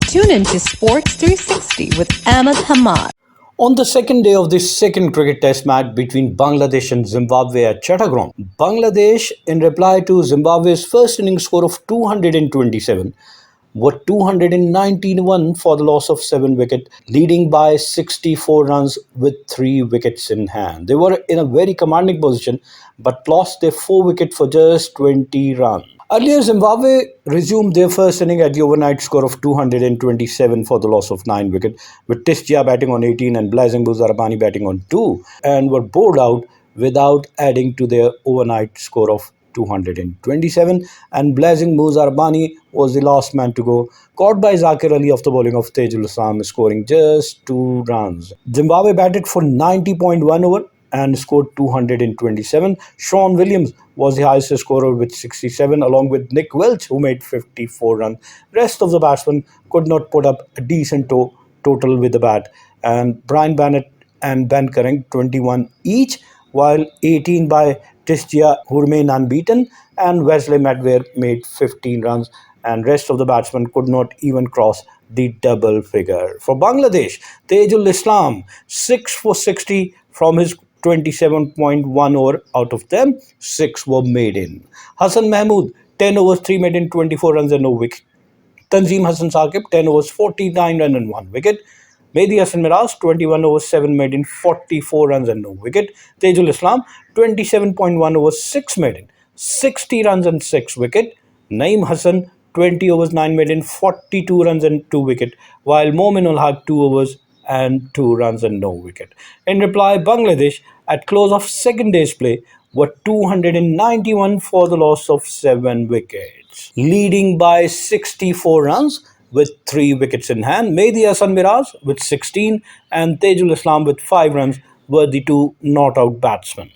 Tune in to Sports 360 with Ahmed Hamad. On the second day of the second cricket test match between Bangladesh and Zimbabwe at Chattogram, Bangladesh, in reply to Zimbabwe's first innings score of 227, were 291 for the loss of 7 wickets, leading by 64 runs with 3 wickets in hand. They were in a very commanding position but lost their 4 wicket for just 20 runs. Earlier, Zimbabwe resumed their first inning at the overnight score of 227 for the loss of 9 wickets, with Tistia batting on 18 and Blessing Muzarabani batting on 2, and were bowled out without adding to their overnight score of 227, and Blessing Muzarabani was the last man to go, caught by Zakir Ali after bowling of Taijul Islam, scoring just 2 runs. Zimbabwe batted for 90.1 over and scored 227. Sean Williams was the highest scorer with 67, along with Nick Welch, who made 54 runs. Rest of the batsmen could not put up a decent total with the bat, and Brian Bennett and Ben Curran 21 each, while 18 by Tistia, who remained unbeaten, and Wesley Medware made 15 runs, and rest of the batsmen could not even cross the double figure. For Bangladesh, Taijul Islam 6 for 60 from his 27.1 over. Out of them, 6 were made in. Hassan Mahmood 10 overs, 3 made in, 24 runs and no wicket. Tanzim Hassan Saqib 10 overs, 49 runs and 1 wicket. Mehidy Hasan Miraz 21 overs, 7 made in, 44 runs and no wicket. Taijul Islam 27.1 overs, 6 made in, 60 runs and 6 wicket. Naeem Hassan 20 overs, 9 made in, 42 runs and 2 wicket, while Mominul Haque 2 overs and 2 runs and no wicket. In reply, Bangladesh, at close of second day's play, were 291 for the loss of 7 wickets, leading by 64 runs with 3 wickets in hand. Mehidy Hasan Miraz with 16 and Taijul Islam with 5 runs were the 2 not-out batsmen.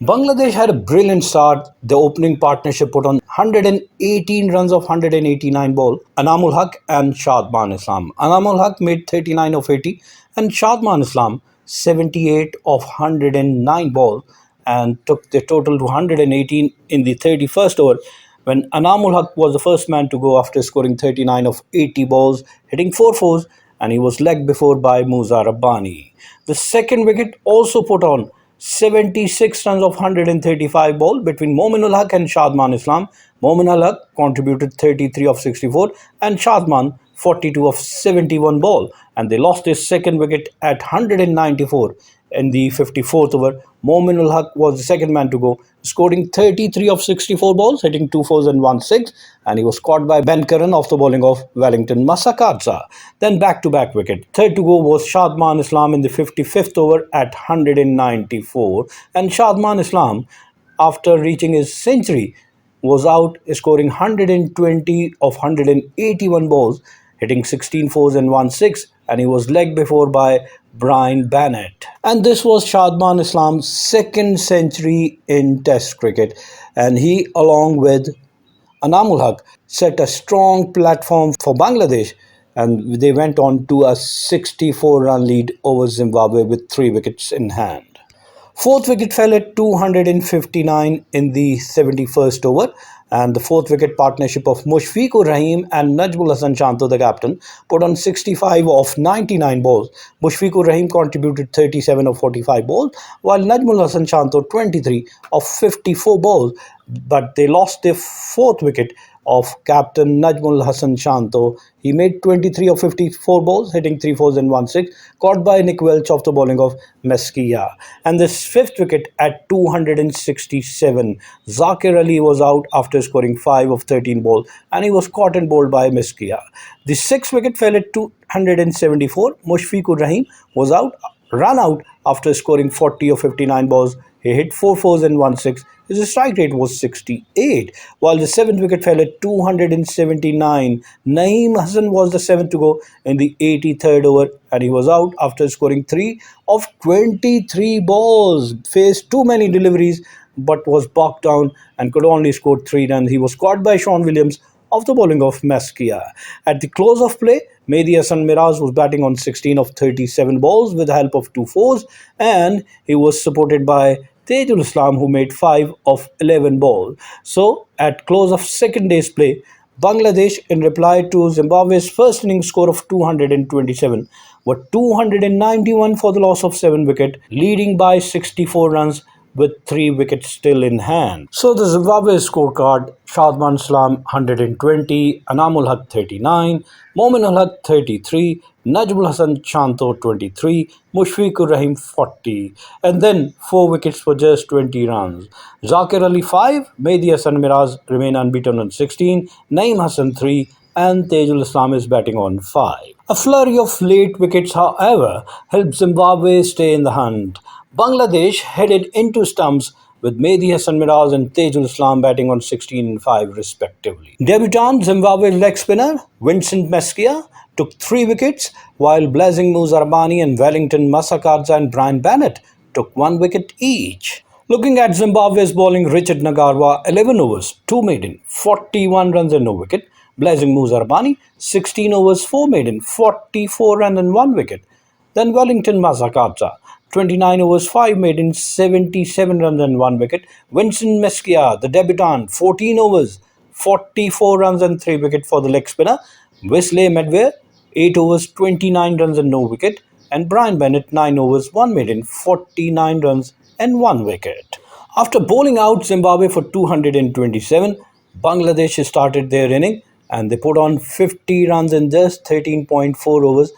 Bangladesh had a brilliant start. The opening partnership put on 118 runs of 189 ball. Anamul Haque and Shadman Islam. Anamul Haque made 39 of 80 and Shadman Islam 78 of 109 ball, and took the total to 118 in the 31st over, when Anamul Haque was the first man to go after scoring 39 of 80 balls, hitting 4 fours, and he was legged before by Muzarabani. The second wicket also put on 76 runs of 135 ball between Mominul Haque and Shadman Islam. Mominul Haque contributed 33 of 64 and Shadman 42 of 71 ball, and they lost their second wicket at 194 in the 54th over. Mominul Haque was the second man to go, scoring 33 of 64 balls, hitting 2 fours and 1 6, and he was caught by Ben Curran off the bowling of Wellington Masakadza. Then back-to-back wicket. Third to go was Shadman Islam in the 55th over at 194, and Shadman Islam, after reaching his century, was out, scoring 120 of 181 balls, hitting 16 fours and 1 6, and he was legged before by Brian Bennett. And this was Shadman Islam's second century in Test cricket, and he, along with Anamul Haque, set a strong platform for Bangladesh, and they went on to a 64-run lead over Zimbabwe with 3 wickets in hand. Fourth wicket fell at 259 in the 71st over, and the fourth wicket partnership of Mushfiqur Rahim and Najmul Hasan Shanto, the captain, put on 65 of 99 balls. Mushfiqur Rahim contributed 37 of 45 balls, while Najmul Hasan Shanto 23 of 54 balls, but they lost their fourth wicket of captain Najmul Hasan Shanto. He made 23 of 54 balls, hitting 3 fours and 1 6, caught by Nick Welch off the bowling of Masakadza. And this fifth wicket at 267. Zakir Ali was out after scoring 5 of 13 balls, and he was caught and bowled by Masakadza. The sixth wicket fell at 274. Mushfiqur Rahim was run out after scoring 40 of 59 balls. He hit 4 fours and 1 6. His strike rate was 68, while the seventh wicket fell at 279. Naeem Hassan was the seventh to go in the 83rd over, and he was out after scoring 3 of 23 balls. Faced too many deliveries, but was bogged down and could only score 3 runs. He was caught by Sean Williams off the bowling of Masakadza. At the close of play, Mehidy Hasan Miraz was batting on 16 of 37 balls with the help of 2 fours, and he was supported by Taijul Islam, who made 5 of 11 balls. So, at close of second day's play, Bangladesh, in reply to Zimbabwe's first innings score of 227, were 291 for the loss of 7 wickets, leading by 64 runs with 3 wickets still in hand. So the Zimbabwe scorecard: Shadman Islam 120, Anamul Haque 39, Mominul Haque 33, Najmul Hasan Chanto 23, Mushfiqur Rahim 40, and then 4 wickets for just 20 runs. Zakir Ali 5, Mehidy Hasan Miraz remain unbeaten on 16, Naeem Hassan 3, and Taijul Islam is batting on 5. A flurry of late wickets, however, helped Zimbabwe stay in the hunt. Bangladesh headed into stumps with Mehidy Hasan Miraz and Taijul Islam batting on 16 and 5 respectively. Debutant Zimbabwe leg spinner Vincent Masekesa took 3 wickets, while Blessing Muzarabani and Wellington Masakadza and Brian Bennett took 1 wicket each. Looking at Zimbabwe's bowling: Richard Nagarwa 11 overs, 2 maiden, 41 runs and no wicket. Blessing Muzarabani 16 overs, 4 maiden, 44 runs and 1 wicket. Then Wellington Masakadza 29 overs, 5 maiden, 77 runs and 1 wicket. Vincent Masekesa, the debutant, 14 overs, 44 runs and 3 wickets for the leg spinner. Wesley Medway 8 overs, 29 runs and no wicket. And Brian Bennett 9 overs, 1 maiden, 49 runs and 1 wicket. After bowling out Zimbabwe for 227, Bangladesh started their inning and they put on 50 runs in just 13.4 overs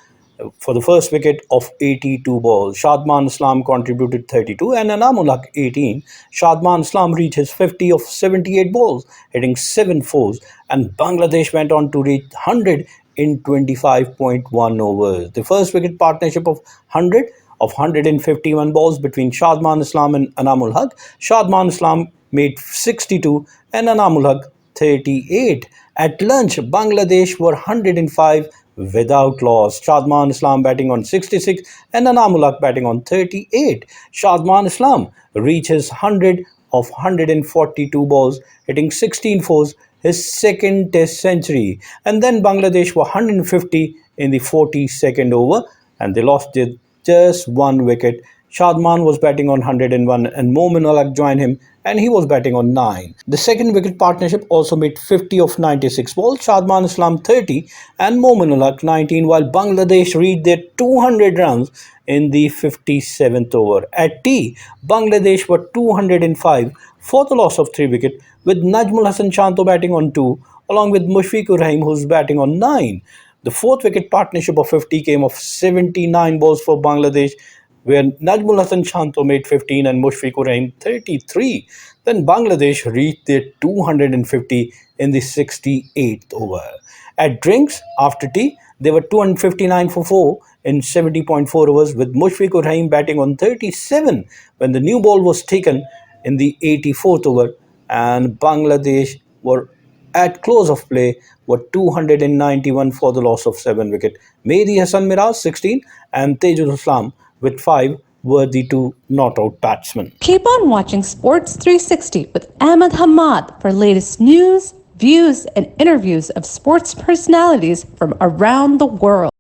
for the first wicket of 82 balls. Shadman Islam contributed 32 and Anamul 18. Shadman Islam reached his 50 of 78 balls, hitting 7 fours, and Bangladesh went on to reach 100 in 25.1 overs. The first wicket partnership of 100 of 151 balls between Shadman Islam and Anamul Haque. Shadman Islam made 62 and Anamul Haque 38. At lunch, Bangladesh were 105 without loss. Shadman Islam batting on 66 and Anamul Haque batting on 38. Shadman Islam reaches 100 of 142 balls, hitting 16 fours, his second test century. And then Bangladesh were 150 in the 42nd over and they lost just 1 wicket. Shadman was batting on 101 and Mominul Haque joined him and he was batting on 9. The second wicket partnership also made 50 of 96 balls. Shadman Islam 30 and Mominul Haque 19, while Bangladesh reached their 200 runs in the 57th over. At tea, Bangladesh were 205 for the loss of 3 wickets, with Najmul Hasan Chanto batting on 2 along with Mushfiqur Rahim, who's batting on 9. The fourth wicket partnership of 50 came of 79 balls for Bangladesh, where Najmul Hasan Chanto made 15 and Mushfiqur Rahim 33. Then Bangladesh reached their 250 in the 68th over. At drinks, after tea, they were 259 for 4 in 70.4 overs, with Mushfiqur Rahim batting on 37 when the new ball was taken in the 84th over, and Bangladesh were at close of play were 291 for the loss of 7 wickets. Mehidy Hasan Miraz 16 and Taijul Islam with 5 were the 2 not-out batsmen. Keep on watching Sports 360 with Ahmed Hamad for latest news, views, and interviews of sports personalities from around the world.